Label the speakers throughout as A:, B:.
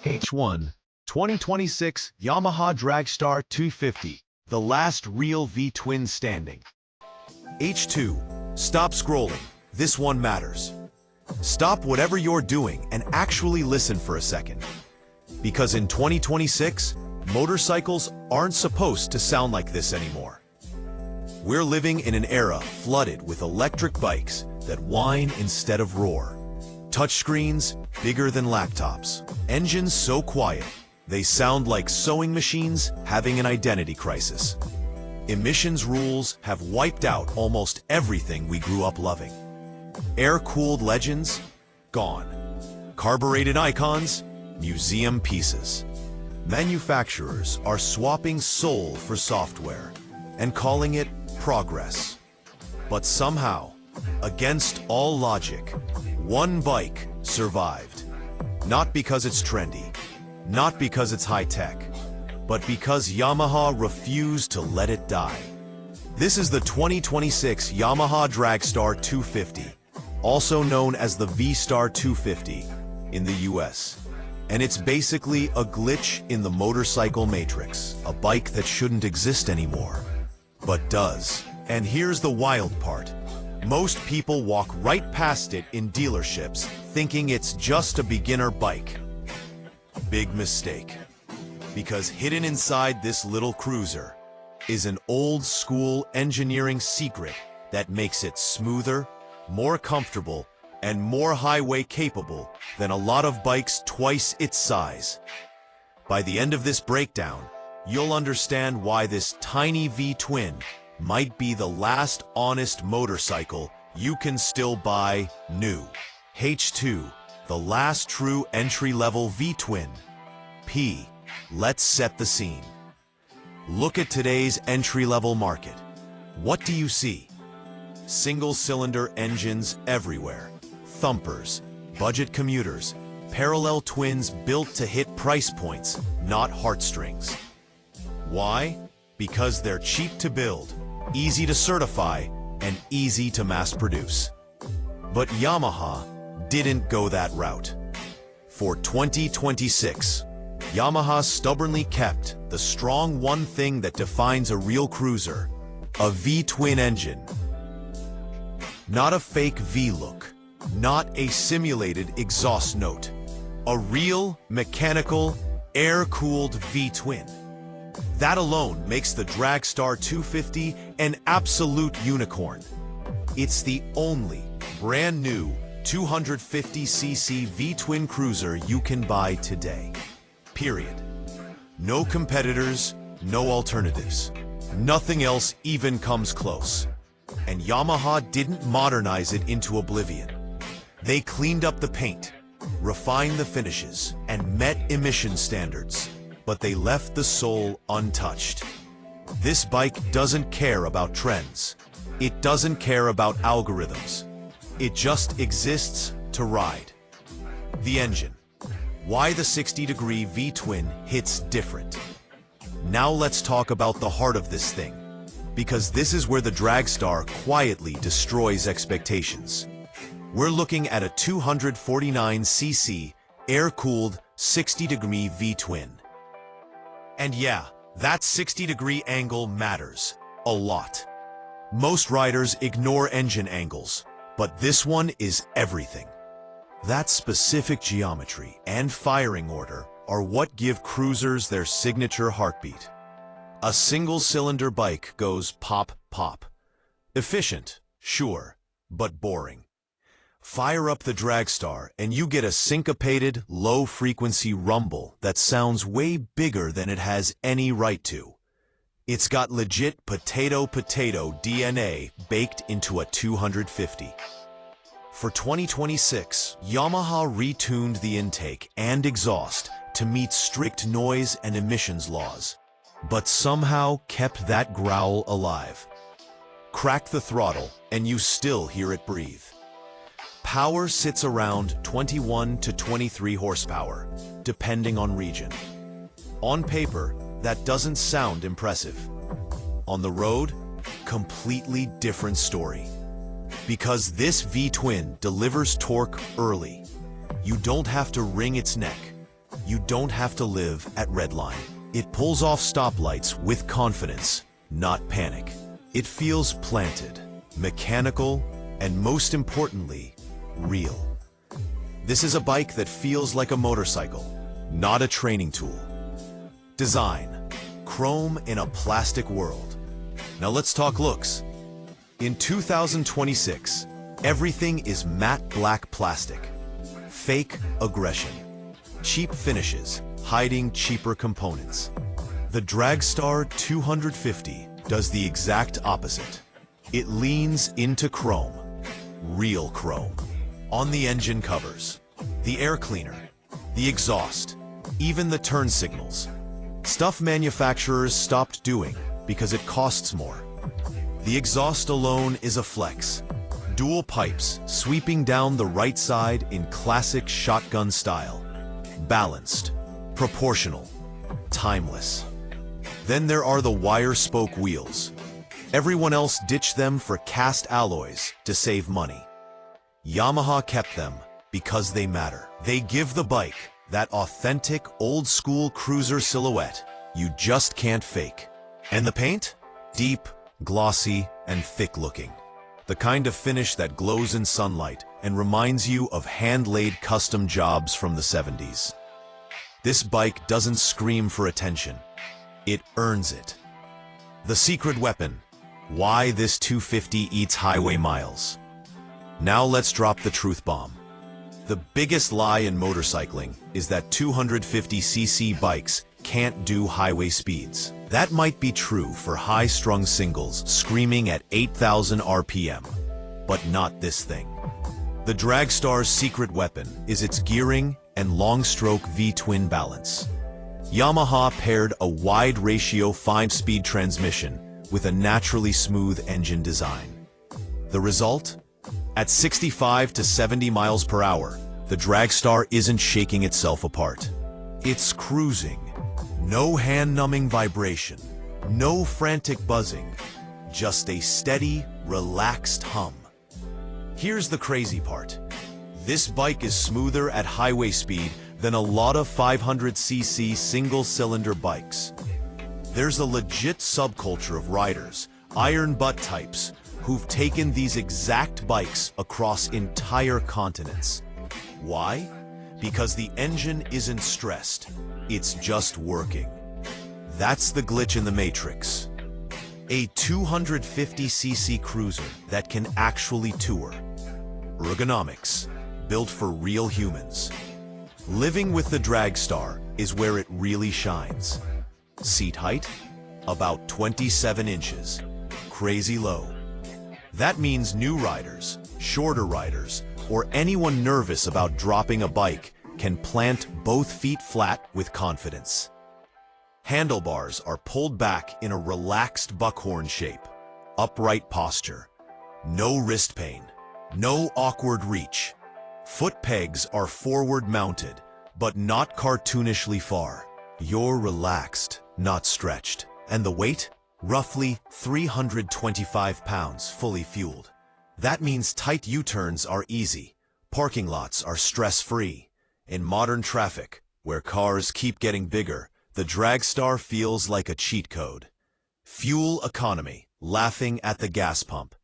A: H1 2026 Yamaha Drag Star 250, the last real V-twin standing.
B: H2, stop scrolling. This one matters. Stop whatever you're doing and actually listen for a second. Because in 2026, motorcycles aren't supposed to sound like this anymore. We're living in an era flooded with electric bikes that whine instead of roar. Touchscreens bigger than laptops. Engines so quiet, they sound like sewing machines having an identity crisis. Emissions rules have wiped out almost everything we grew up loving. Air-cooled legends? Gone. Carbureted icons? Museum pieces. Manufacturers are swapping soul for software and calling it progress. But somehow, against all logic, one bike survived. Not because it's trendy, not because it's high-tech, but because Yamaha refused to let it die. This is the 2026 Yamaha Drag Star 250, also known as the V-Star 250 in the US. And it's basically a glitch in the motorcycle matrix, a bike that shouldn't exist anymore, but does. And here's the wild part. Most people walk right past it in dealerships, thinking it's just a beginner bike. Big mistake. Because hidden inside this little cruiser is an old-school engineering secret that makes it smoother, more comfortable, and more highway-capable than a lot of bikes twice its size. By the end of this breakdown, you'll understand why this tiny V-twin might be the last honest motorcycle you can still buy new. H2, the last true entry-level V-twin. P, let's set the scene. Look at today's entry-level market. What do you see? Single-cylinder engines everywhere. Thumpers, budget commuters, parallel twins built to hit price points, not heartstrings. Why? Because they're cheap to build, easy to certify, and easy to mass produce. But Yamaha didn't go that route. For 2026, Yamaha stubbornly kept the strong one thing that defines a real cruiser, a V-twin engine. Not a fake V-look, not a simulated exhaust note, a real, mechanical, air-cooled V-twin. That alone makes the Drag Star 250 an absolute unicorn. It's the only brand new 250cc V-twin cruiser you can buy today. Period. No competitors, no alternatives. Nothing else even comes close. And Yamaha didn't modernize it into oblivion. They cleaned up the paint, refined the finishes, and met emission standards. But they left the soul untouched. This bike doesn't care about trends. It doesn't care about algorithms. It just exists to ride. The engine. Why the 60-degree V-twin hits different. Now let's talk about the heart of this thing, because this is where the Drag Star quietly destroys expectations. We're looking at a 249cc, air-cooled, 60-degree V-twin. And yeah, that 60-degree angle matters a lot. Most riders ignore engine angles, but this one is everything. That specific geometry and firing order are what give cruisers their signature heartbeat. A single-cylinder bike goes pop, pop. Efficient, sure, but boring. Fire up the Drag Star and you get a syncopated, low-frequency rumble that sounds way bigger than it has any right to. It's got legit potato DNA baked into a 250. For 2026, Yamaha retuned the intake and exhaust to meet strict noise and emissions laws, but somehow kept that growl alive. Crack the throttle and you still hear it breathe. Power sits around 21 to 23 horsepower, depending on region. On paper, that doesn't sound impressive. On the road, completely different story. Because this V-twin delivers torque early. You don't have to wring its neck. You don't have to live at redline. It pulls off stoplights with confidence, not panic. It feels planted, mechanical, and most importantly, real. This is a bike that feels like a motorcycle, not a training tool. Design: chrome in a plastic world. Now let's talk looks. In 2026, everything is matte black plastic. Fake aggression. Cheap finishes, hiding cheaper components. The Drag Star 250 does the exact opposite. It leans into chrome. Real chrome. On the engine covers, the air cleaner, the exhaust, even the turn signals. Stuff manufacturers stopped doing because it costs more. The exhaust alone is a flex. Dual pipes sweeping down the right side in classic shotgun style. Balanced, proportional, timeless. Then there are the wire spoke wheels. Everyone else ditched them for cast alloys to save money. Yamaha kept them because they matter. They give the bike that authentic old-school cruiser silhouette you just can't fake. And the paint? Deep, glossy, and thick-looking. The kind of finish that glows in sunlight and reminds you of hand-laid custom jobs from the 70s. This bike doesn't scream for attention. It earns it. The secret weapon: why this 250 eats highway miles. Now let's drop the truth bomb. The biggest lie in motorcycling is that 250cc bikes can't do highway speeds. That might be true for high-strung singles screaming at 8,000 RPM, but not this thing. The Drag Star's secret weapon is its gearing and long-stroke V-twin balance. Yamaha paired a wide ratio 5-speed transmission with a naturally smooth engine design. The result? At 65 to 70 miles per hour, the Drag Star isn't shaking itself apart. It's cruising. No hand-numbing vibration, no frantic buzzing, just a steady, relaxed hum. Here's the crazy part. This bike is smoother at highway speed than a lot of 500cc single-cylinder bikes. There's a legit subculture of riders, iron butt types, who've taken these exact bikes across entire continents. Why? Because the engine isn't stressed, it's just working. That's the glitch in the matrix. A 250cc cruiser that can actually tour. Ergonomics, built for real humans. Living with the Drag Star is where it really shines. Seat height? About 27 inches. Crazy low. That means new riders, shorter riders, or anyone nervous about dropping a bike can plant both feet flat with confidence. Handlebars are pulled back in a relaxed buckhorn shape. Upright posture. No wrist pain. No awkward reach. Foot pegs are forward mounted, but not cartoonishly far. You're relaxed, not stretched. And the weight? Roughly 325 pounds fully fueled. That means tight U-turns are easy. Parking lots are stress-free. In modern traffic, where cars keep getting bigger, the Drag Star feels like a cheat code. Fuel economy, laughing at the gas pump.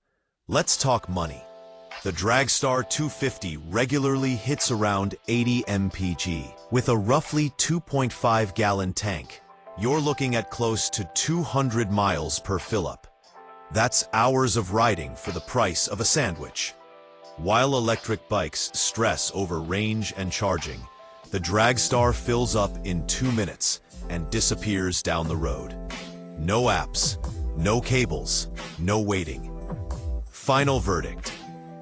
B: Let's talk money. The Drag Star 250 regularly hits around 80 mpg. With a roughly 2.5-gallon tank, you're looking at close to 200 miles per fill-up. That's hours of riding for the price of a sandwich. While electric bikes stress over range and charging, the Drag Star fills up in 2 minutes and disappears down the road. No apps, no cables, no waiting. Final verdict: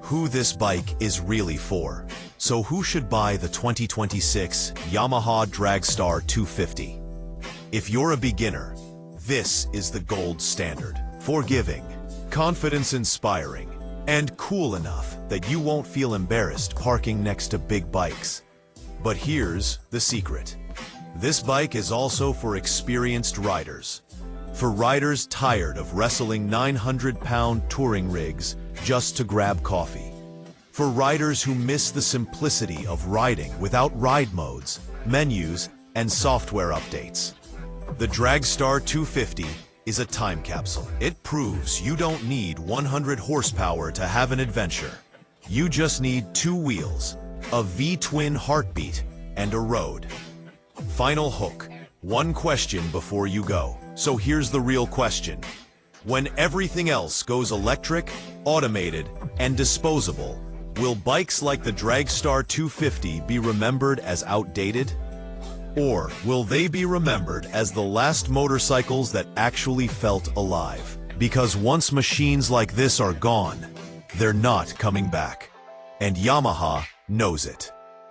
B: who this bike is really for. So who should buy the 2026 Yamaha Drag Star 250? If you're a beginner, this is the gold standard. Forgiving, confidence-inspiring, and cool enough that you won't feel embarrassed parking next to big bikes. But here's the secret. This bike is also for experienced riders. For riders tired of wrestling 900-pound touring rigs just to grab coffee. For riders who miss the simplicity of riding without ride modes, menus, and software updates. The Drag Star 250 is a time capsule. It proves you don't need 100 horsepower to have an adventure. You just need 2 wheels, a V-twin heartbeat, and a road. Final hook. One question before you go. So here's the real question. When everything else goes electric, automated, and disposable, will bikes like the Drag Star 250 be remembered as outdated? Or will they be remembered as the last motorcycles that actually felt alive? Because once machines like this are gone, they're not coming back. And Yamaha knows it.